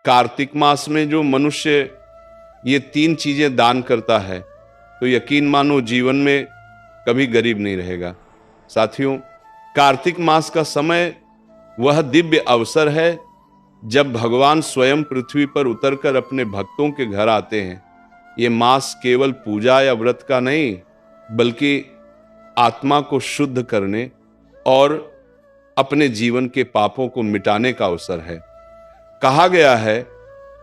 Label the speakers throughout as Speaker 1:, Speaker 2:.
Speaker 1: कार्तिक मास में जो मनुष्य ये 3 चीजें दान करता है तो यकीन मानो जीवन में कभी गरीब नहीं रहेगा। साथियों, कार्तिक मास का समय वह दिव्य अवसर है जब भगवान स्वयं पृथ्वी पर उतरकर अपने भक्तों के घर आते हैं। ये मास केवल पूजा या व्रत का नहीं, बल्कि आत्मा को शुद्ध करने और अपने जीवन के पापों को मिटाने का अवसर है। कहा गया है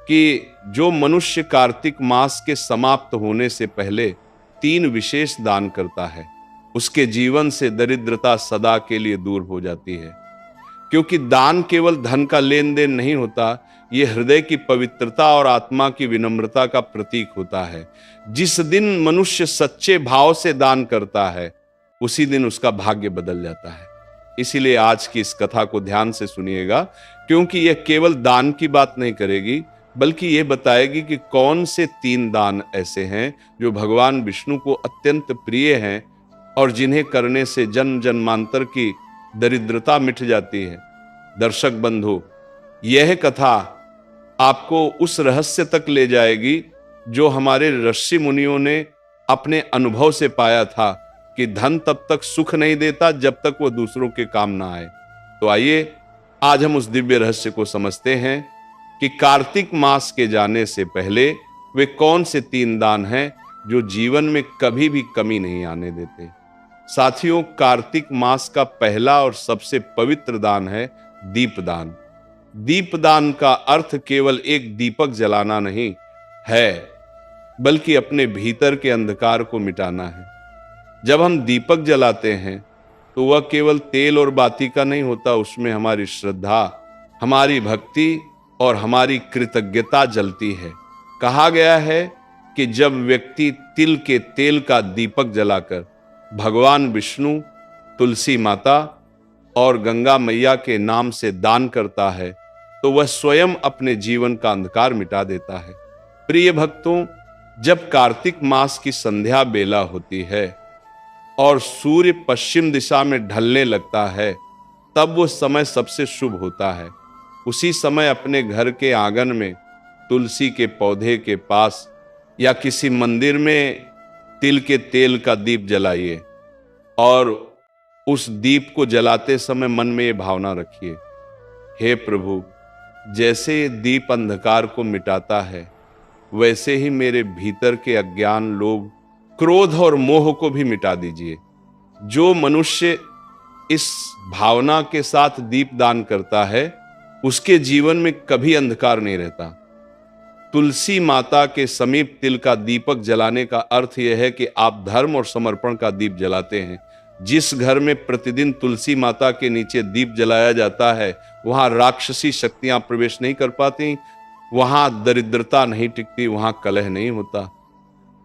Speaker 1: कि जो मनुष्य कार्तिक मास के समाप्त होने से पहले 3 विशेष दान करता है, उसके जीवन से दरिद्रता सदा के लिए दूर हो जाती है। क्योंकि दान केवल धन का लेन देन नहीं होता, यह हृदय की पवित्रता और आत्मा की विनम्रता का प्रतीक होता है। जिस दिन मनुष्य सच्चे भाव से दान करता है, उसी दिन उसका भाग्य बदल जाता है। इसीलिए आज की इस कथा को ध्यान से सुनिएगा, क्योंकि यह केवल दान की बात नहीं करेगी, बल्कि यह बताएगी कि कौन से 3 दान ऐसे हैं जो भगवान विष्णु को अत्यंत प्रिय हैं और जिन्हें करने से जन्म जन्मांतर की दरिद्रता मिट जाती है। दर्शक बंधु, यह कथा आपको उस रहस्य तक ले जाएगी जो हमारे ऋषि मुनियों ने अपने अनुभव से पाया था कि धन तब तक सुख नहीं देता जब तक वह दूसरों के काम ना आए। तो आइए आज हम उस दिव्य रहस्य को समझते हैं कि कार्तिक मास के जाने से पहले वे कौन से 3 दान हैं जो जीवन में कभी भी कमी नहीं आने देते। साथियों, कार्तिक मास का पहला और सबसे पवित्र दान है दीपदान। दीपदान का अर्थ केवल एक दीपक जलाना नहीं है, बल्कि अपने भीतर के अंधकार को मिटाना है। जब हम दीपक जलाते हैं तो वह केवल तेल और बाती का नहीं होता, उसमें हमारी श्रद्धा, हमारी भक्ति और हमारी कृतज्ञता जलती है। कहा गया है कि जब व्यक्ति तिल के तेल का दीपक जलाकर भगवान विष्णु, तुलसी माता और गंगा मैया के नाम से दान करता है तो वह स्वयं अपने जीवन का अंधकार मिटा देता है। प्रिय भक्तों, जब कार्तिक मास की संध्या बेला होती है और सूर्य पश्चिम दिशा में ढलने लगता है, तब वो समय सबसे शुभ होता है। उसी समय अपने घर के आंगन में तुलसी के पौधे के पास या किसी मंदिर में तिल के तेल का दीप जलाइए और उस दीप को जलाते समय मन में ये भावना रखिए, हे प्रभु, जैसे ये दीप अंधकार को मिटाता है, वैसे ही मेरे भीतर के अज्ञान, लोभ, क्रोध और मोह को भी मिटा दीजिए। जो मनुष्य इस भावना के साथ दीप दान करता है, उसके जीवन में कभी अंधकार नहीं रहता। तुलसी माता के समीप तिल का दीपक जलाने का अर्थ यह है कि आप धर्म और समर्पण का दीप जलाते हैं। जिस घर में प्रतिदिन तुलसी माता के नीचे दीप जलाया जाता है, वहां राक्षसी शक्तियां प्रवेश नहीं कर पाती, वहां दरिद्रता नहीं टिकती, वहां कलह नहीं होता।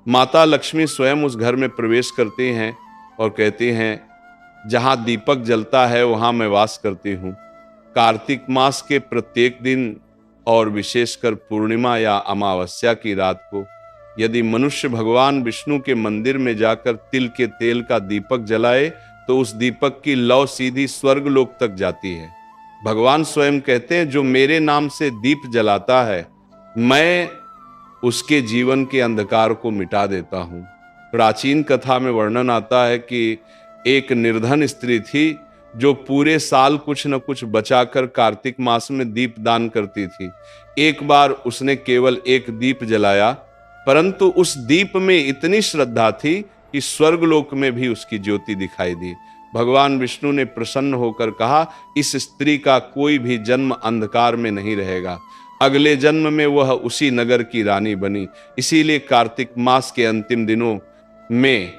Speaker 1: माता लक्ष्मी स्वयं उस घर में प्रवेश करती हैं और कहती हैं, जहां दीपक जलता है वहां मैं वास करती हूं। कार्तिक मास के प्रत्येक दिन और विशेषकर पूर्णिमा या अमावस्या की रात को यदि मनुष्य भगवान विष्णु के मंदिर में जाकर तिल के तेल का दीपक जलाए तो उस दीपक की लौ सीधी स्वर्गलोक तक जाती है। भगवान स्वयं कहते हैं, जो मेरे नाम से दीप जलाता है, मैं उसके जीवन के अंधकार को मिटा देता हूं। प्राचीन कथा में वर्णन आता है कि एक निर्धन स्त्री थी जो पूरे साल कुछ न कुछ बचाकर कार्तिक मास में दीप दान करती थी। एक बार उसने केवल एक दीप जलाया, परंतु उस दीप में इतनी श्रद्धा थी कि स्वर्गलोक में भी उसकी ज्योति दिखाई दी। भगवान विष्णु ने प्रसन्न होकर कहा, इस स्त्री का कोई भी जन्म अंधकार में नहीं रहेगा, अगले जन्म में वह उसी नगर की रानी बनी। इसीलिए कार्तिक मास के अंतिम दिनों में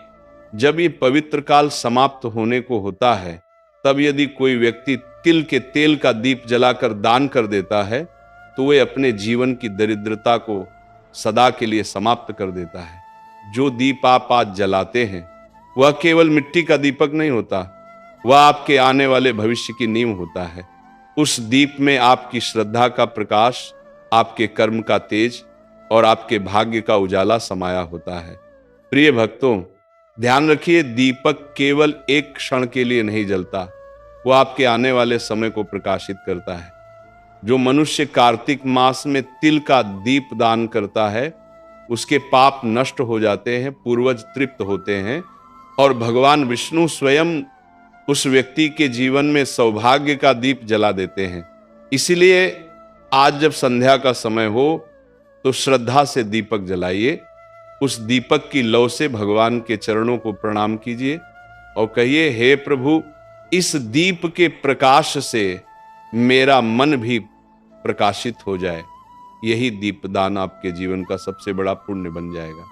Speaker 1: जब ये पवित्र काल समाप्त होने को होता है, तब यदि कोई व्यक्ति तिल के तेल का दीप जलाकर दान कर देता है तो वह अपने जीवन की दरिद्रता को सदा के लिए समाप्त कर देता है। जो दीप आप आज जलाते हैं वह केवल मिट्टी का दीपक नहीं होता, वह आपके आने वाले भविष्य की नींव होता है। उस दीप में आपकी श्रद्धा का प्रकाश, आपके कर्म का तेज और आपके भाग्य का उजाला समाया होता है। प्रिय भक्तों, ध्यान रखिए, दीपक केवल एक क्षण के लिए नहीं जलता, वो आपके आने वाले समय को प्रकाशित करता है। जो मनुष्य कार्तिक मास में तिल का दीप दान करता है उसके पाप नष्ट हो जाते हैं, पूर्वज तृप्त होते हैं और भगवान विष्णु स्वयं उस व्यक्ति के जीवन में सौभाग्य का दीप जला देते हैं। इसलिए आज जब संध्या का समय हो तो श्रद्धा से दीपक जलाइए, उस दीपक की लौ से भगवान के चरणों को प्रणाम कीजिए और कहिए, हे प्रभु, इस दीप के प्रकाश से मेरा मन भी प्रकाशित हो जाए। यही दीपदान आपके जीवन का सबसे बड़ा पुण्य बन जाएगा।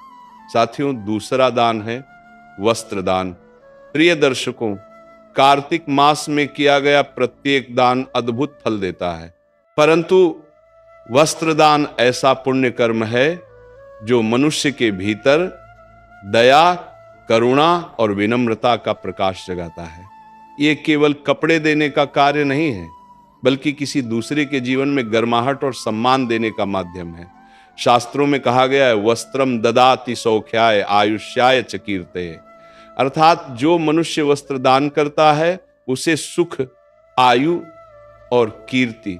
Speaker 1: साथियों, दूसरा दान है वस्त्र दान। प्रिय दर्शकों, कार्तिक मास में किया गया प्रत्येक दान अद्भुत फल देता है, परंतु वस्त्र दान ऐसा पुण्य कर्म है जो मनुष्य के भीतर दया, करुणा और विनम्रता का प्रकाश जगाता है। ये केवल कपड़े देने का कार्य नहीं है, बल्कि किसी दूसरे के जीवन में गर्माहट और सम्मान देने का माध्यम है। शास्त्रों में कहा गया है, वस्त्रम ददाति सौख्याय आयुष्याय च कीर्तये, अर्थात जो मनुष्य वस्त्र दान करता है उसे सुख, आयु और कीर्ति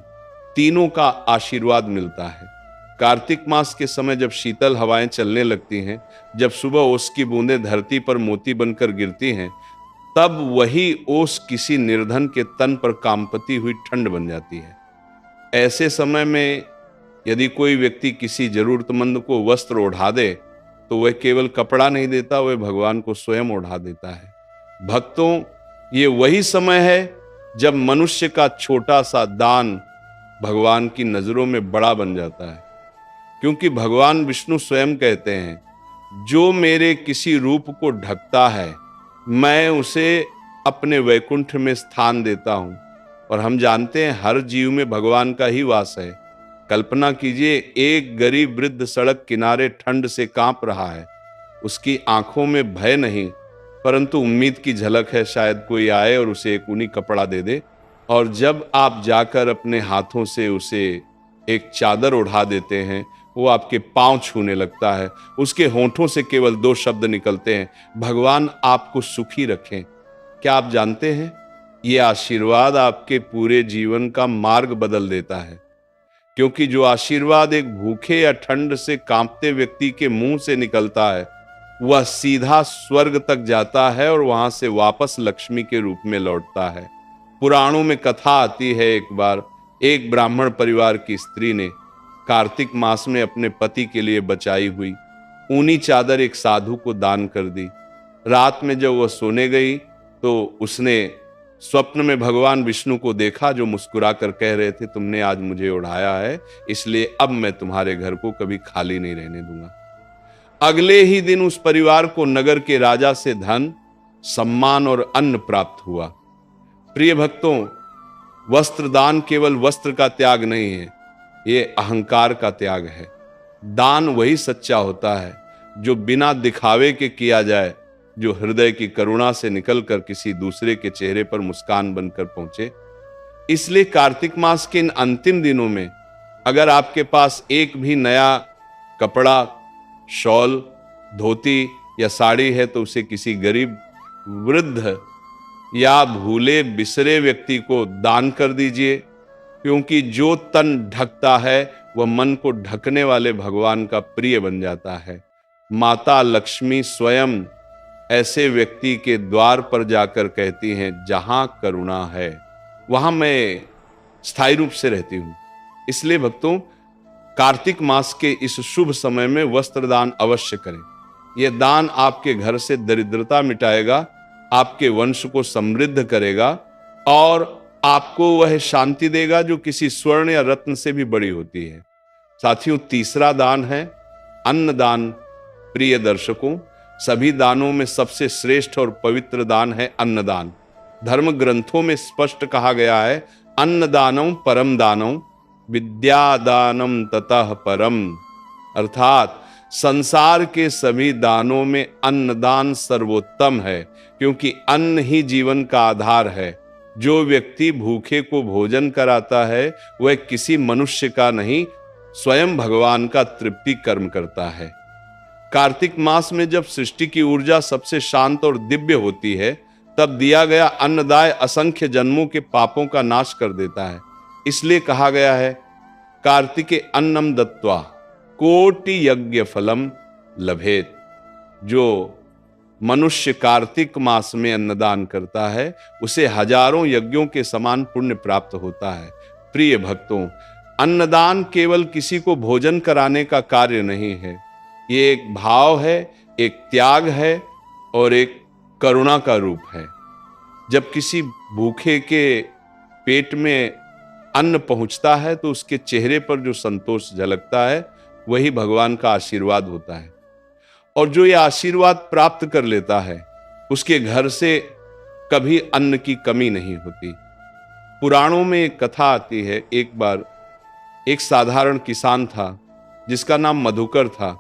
Speaker 1: तीनों का आशीर्वाद मिलता है। कार्तिक मास के समय जब शीतल हवाएं चलने लगती हैं, जब सुबह ओस की बूंदें धरती पर मोती बनकर गिरती हैं, तब वही ओस किसी निर्धन के तन पर कांपती हुई ठंड बन जाती है। ऐसे समय में यदि कोई व्यक्ति किसी जरूरतमंद को वस्त्र ओढ़ा दे तो वह केवल कपड़ा नहीं देता, वह भगवान को स्वयं ओढ़ा देता है। भक्तों, ये वही समय है जब मनुष्य का छोटा सा दान भगवान की नजरों में बड़ा बन जाता है, क्योंकि भगवान विष्णु स्वयं कहते हैं, जो मेरे किसी रूप को ढकता है मैं उसे अपने वैकुंठ में स्थान देता हूं। और हम जानते हैं हर जीव में भगवान का ही वास है। कल्पना कीजिए, एक गरीब वृद्ध सड़क किनारे ठंड से कांप रहा है, उसकी आंखों में भय नहीं परंतु उम्मीद की झलक है, शायद कोई आए और उसे एक ऊनी कपड़ा दे दे। और जब आप जाकर अपने हाथों से उसे एक चादर ओढ़ा देते हैं, वो आपके पांव छूने लगता है, उसके होंठों से केवल 2 शब्द निकलते हैं, भगवान आपको सुखी रखें। क्या आप जानते हैं, ये आशीर्वाद आपके पूरे जीवन का मार्ग बदल देता है, क्योंकि जो आशीर्वाद एक भूखे या ठंड से कांपते व्यक्ति के मुंह से निकलता है वह सीधा स्वर्ग तक जाता है और वहां से वापस लक्ष्मी के रूप में लौटता है। पुराणों में कथा आती है, एक बार एक ब्राह्मण परिवार की स्त्री ने कार्तिक मास में अपने पति के लिए बचाई हुई ऊनी चादर एक साधु को दान कर दी। रात में जब वह सोने गई तो उसने स्वप्न में भगवान विष्णु को देखा, जो मुस्कुरा कर कह रहे थे, तुमने आज मुझे उड़ाया है, इसलिए अब मैं तुम्हारे घर को कभी खाली नहीं रहने दूंगा। अगले ही दिन उस परिवार को नगर के राजा से धन, सम्मान और अन्न प्राप्त हुआ। प्रिय भक्तों, वस्त्र दान केवल वस्त्र का त्याग नहीं है, ये अहंकार का त्याग है। दान वही सच्चा होता है जो बिना दिखावे के किया जाए, जो हृदय की करुणा से निकलकर किसी दूसरे के चेहरे पर मुस्कान बनकर पहुंचे। इसलिए कार्तिक मास के इन अंतिम दिनों में अगर आपके पास एक भी नया कपड़ा, शॉल, धोती या साड़ी है तो उसे किसी गरीब, वृद्ध या भूले बिसरे व्यक्ति को दान कर दीजिए, क्योंकि जो तन ढकता है वह मन को ढकने वाले भगवान का प्रिय बन जाता है। माता लक्ष्मी स्वयं ऐसे व्यक्ति के द्वार पर जाकर कहती हैं, जहां करुणा है वहां मैं स्थायी रूप से रहती हूं। इसलिए भक्तों, कार्तिक मास के इस शुभ समय में वस्त्र दान अवश्य करें। यह दान आपके घर से दरिद्रता मिटाएगा, आपके वंश को समृद्ध करेगा और आपको वह शांति देगा जो किसी स्वर्ण या रत्न से भी बड़ी होती है। साथियों, तीसरा दान है अन्नदान। प्रिय दर्शकों, सभी दानों में सबसे श्रेष्ठ और पवित्र दान है अन्नदान। धर्म ग्रंथों में स्पष्ट कहा गया है, अन्नदानम परम दानम विद्यादानम ततः परम, अर्थात संसार के सभी दानों में अन्नदान सर्वोत्तम है, क्योंकि अन्न ही जीवन का आधार है। जो व्यक्ति भूखे को भोजन कराता है वह किसी मनुष्य का नहीं, स्वयं भगवान का तृप्ति कर्म करता है। कार्तिक मास में जब सृष्टि की ऊर्जा सबसे शांत और दिव्य होती है, तब दिया गया अन्नदाय असंख्य जन्मों के पापों का नाश कर देता है। इसलिए कहा गया है कार्तिके अन्नम दत्वा कोटि यज्ञ फलम लभेत। जो मनुष्य कार्तिक मास में अन्नदान करता है उसे हजारों यज्ञों के समान पुण्य प्राप्त होता है। प्रिय भक्तों, अन्नदान केवल किसी को भोजन कराने का कार्य नहीं है, ये एक भाव है, एक त्याग है और एक करुणा का रूप है। जब किसी भूखे के पेट में अन्न पहुंचता है तो उसके चेहरे पर जो संतोष झलकता है वही भगवान का आशीर्वाद होता है। और जो ये आशीर्वाद प्राप्त कर लेता है उसके घर से कभी अन्न की कमी नहीं होती। पुराणों में एक कथा आती है, एक बार एक साधारण किसान था जिसका नाम मधुकर था।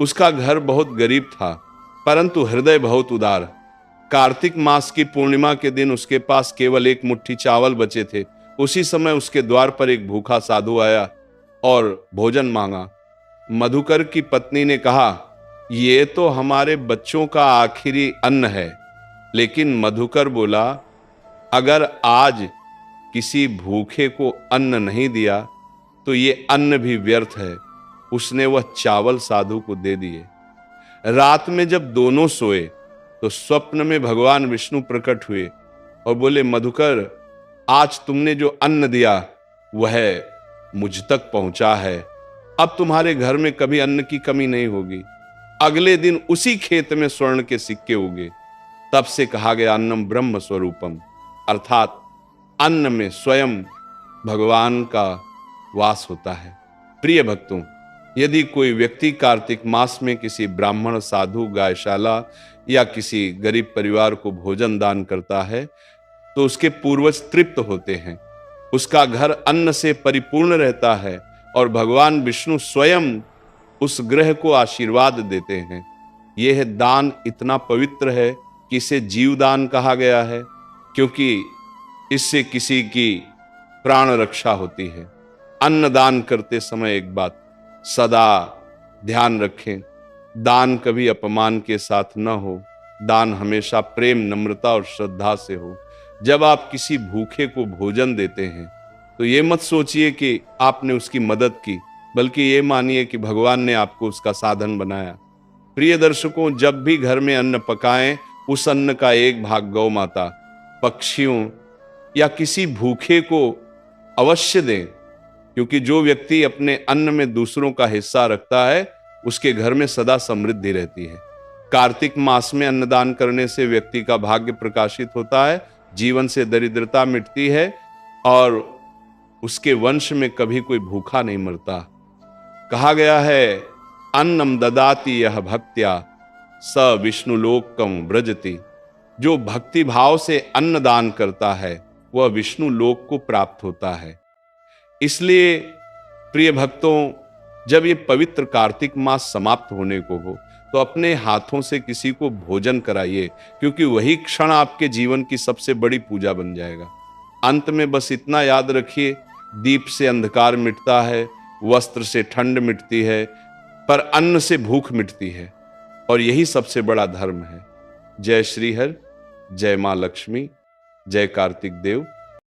Speaker 1: उसका घर बहुत गरीब था परंतु हृदय बहुत उदार। कार्तिक मास की पूर्णिमा के दिन उसके पास केवल एक मुट्ठी चावल बचे थे। उसी समय उसके द्वार पर एक भूखा साधु आया और भोजन मांगा। मधुकर की पत्नी ने कहा, ये तो हमारे बच्चों का आखिरी अन्न है। लेकिन मधुकर बोला, अगर आज किसी भूखे को अन्न नहीं दिया तो ये अन्न भी व्यर्थ है। उसने वह चावल साधु को दे दिए। रात में जब दोनों सोए तो स्वप्न में भगवान विष्णु प्रकट हुए और बोले, मधुकर, आज तुमने जो अन्न दिया वह मुझ तक पहुंचा है। अब तुम्हारे घर में कभी अन्न की कमी नहीं होगी। अगले दिन उसी खेत में स्वर्ण के सिक्के उगे। तब से कहा गया अन्नम ब्रह्म स्वरूपम, अर्थात अन्न में स्वयं भगवान का वास होता है। प्रिय भक्तों, यदि कोई व्यक्ति कार्तिक मास में किसी ब्राह्मण, साधु, गायशाला या किसी गरीब परिवार को भोजन दान करता है तो उसके पूर्वज तृप्त होते हैं, उसका घर अन्न से परिपूर्ण रहता है और भगवान विष्णु स्वयं उस ग्रह को आशीर्वाद देते हैं। यह दान इतना पवित्र है कि इसे जीवदान कहा गया है, क्योंकि इससे किसी की प्राण रक्षा होती है। अन्न दान करते समय एक बात सदा ध्यान रखें, दान कभी अपमान के साथ न हो। दान हमेशा प्रेम, नम्रता और श्रद्धा से हो। जब आप किसी भूखे को भोजन देते हैं तो ये मत सोचिए कि आपने उसकी मदद की, बल्कि ये मानिए कि भगवान ने आपको उसका साधन बनाया। प्रिय दर्शकों, जब भी घर में अन्न पकाएं, उस अन्न का एक भाग गौ माता, पक्षियों या किसी भूखे को अवश्य दें, क्योंकि जो व्यक्ति अपने अन्न में दूसरों का हिस्सा रखता है उसके घर में सदा समृद्धि रहती है। कार्तिक मास में अन्नदान करने से व्यक्ति का भाग्य प्रकाशित होता है, जीवन से दरिद्रता मिटती है और उसके वंश में कभी कोई भूखा नहीं मरता। कहा गया है, अन्नम ददाति यह भक्त्या स विष्णुलोकम व्रजति। जो भक्ति भाव से अन्न दान करता है वह विष्णु लोक को प्राप्त होता है। इसलिए प्रिय भक्तों, जब ये पवित्र कार्तिक मास समाप्त होने को हो तो अपने हाथों से किसी को भोजन कराइए, क्योंकि वही क्षण आपके जीवन की सबसे बड़ी पूजा बन जाएगा। अंत में बस इतना याद रखिए, दीप से अंधकार मिटता है, वस्त्र से ठंड मिटती है, पर अन्न से भूख मिटती है, और यही सबसे बड़ा धर्म है। जय श्री हरि, जय मां लक्ष्मी, जय कार्तिक देव।